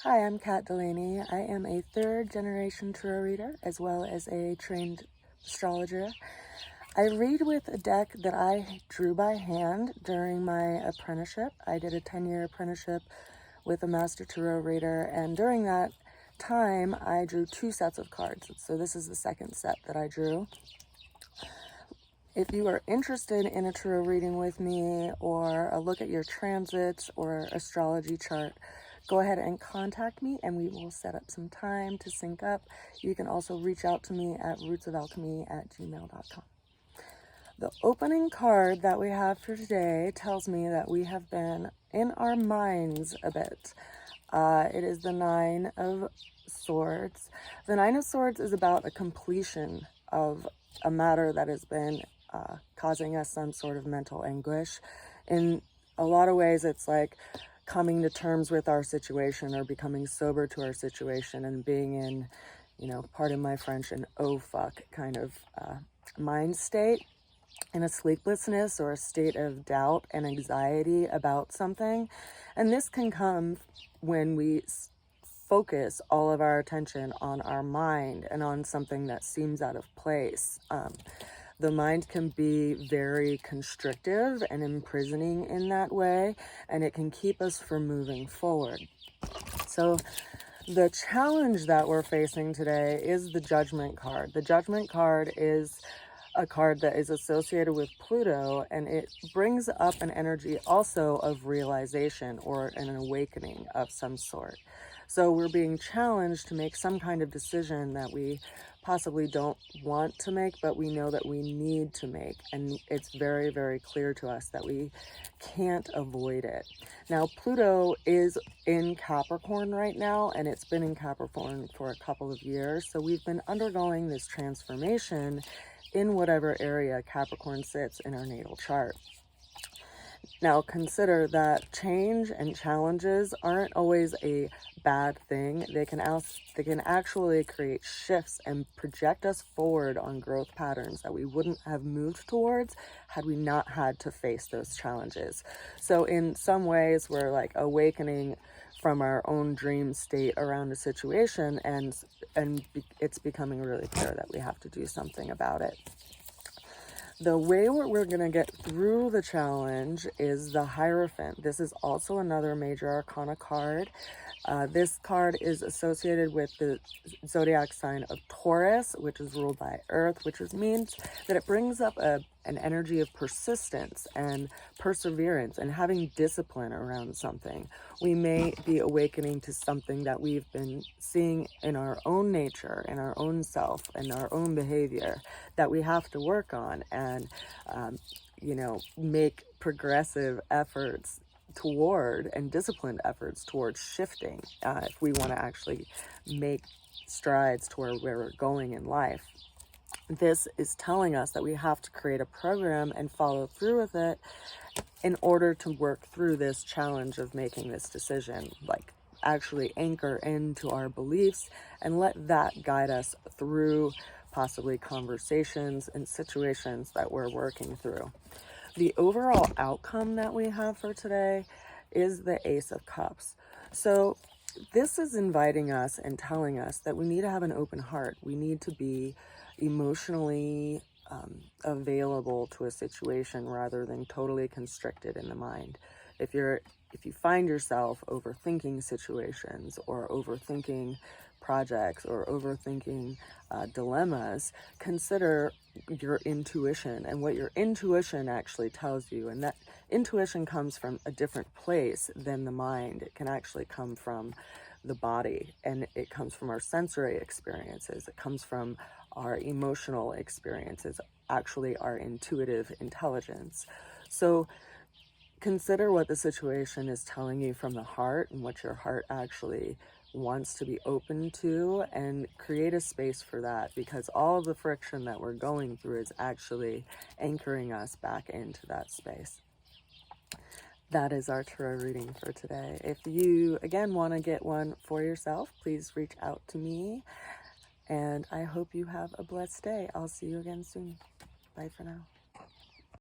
Hi, I'm Kat Delaney. I am a third-generation tarot reader as well as a trained astrologer. I read with a deck that I drew by hand during my apprenticeship. I did a 10-year apprenticeship with a master tarot reader, and during that time I drew 2 sets of cards. So this is the second set that I drew. If you are interested in a tarot reading with me or a look at your transits or astrology chart, go ahead and contact me and we will set up some time to sync up. You can also reach out to me at rootsofalchemy@gmail.com. The opening card that we have for today tells me that we have been in our minds a bit. It is the Nine of Swords. The Nine of Swords is about a completion of a matter that has been causing us some sort of mental anguish. In a lot of ways, it's like coming to terms with our situation or becoming sober to our situation and being in, pardon my French, an oh fuck kind of mind state, in a sleeplessness or a state of doubt and anxiety about something. And this can come when we focus all of our attention on our mind and on something that seems out of place. The mind can be very constrictive and imprisoning in that way, and it can keep us from moving forward. So the challenge that we're facing today is the Judgment card. The Judgment card is a card that is associated with Pluto, and it brings up an energy also of realization or an awakening of some sort. So we're being challenged to make some kind of decision that we possibly don't want to make, but we know that we need to make. And it's very, very clear to us that we can't avoid it. Now, Pluto is in Capricorn right now, and it's been in Capricorn for a couple of years. So we've been undergoing this transformation in whatever area Capricorn sits in our natal chart. Now, consider that change and challenges aren't always a bad thing. They can actually create shifts and project us forward on growth patterns that we wouldn't have moved towards had we not had to face those challenges. So in some ways, we're like awakening from our own dream state around a situation, and it's becoming really clear that we have to do something about it. The way we're going to get through the challenge is the Hierophant. This is also another major arcana card. This card is associated with the zodiac sign of Taurus, which is ruled by Earth, which means that it brings up an energy of persistence and perseverance and having discipline around something. We may be awakening to something that we've been seeing in our own nature, in our own self, and our own behavior that we have to work on and, make progressive efforts toward and disciplined efforts towards shifting if we want to actually make strides toward where we're going in life. This is telling us that we have to create a program and follow through with it in order to work through this challenge of making this decision, like actually anchor into our beliefs and let that guide us through possibly conversations and situations that we're working through. The overall outcome that we have for today is the Ace of Cups. So this is inviting us and telling us that we need to have an open heart. We need to be emotionally available to a situation rather than totally constricted in the mind. If you find yourself overthinking situations or overthinking projects or overthinking dilemmas, consider your intuition and what your intuition actually tells you. And that intuition comes from a different place than the mind. It can actually come from the body, and it comes from our sensory experiences. It comes from our emotional experiences, actually our intuitive intelligence. So consider what the situation is telling you from the heart and what your heart actually wants to be open to, and create a space for that, because all of the friction that we're going through is actually anchoring us back into that space. That is our tarot reading for today. If you, again, want to get one for yourself, please reach out to me, and I hope you have a blessed day. I'll see you again soon. Bye for now.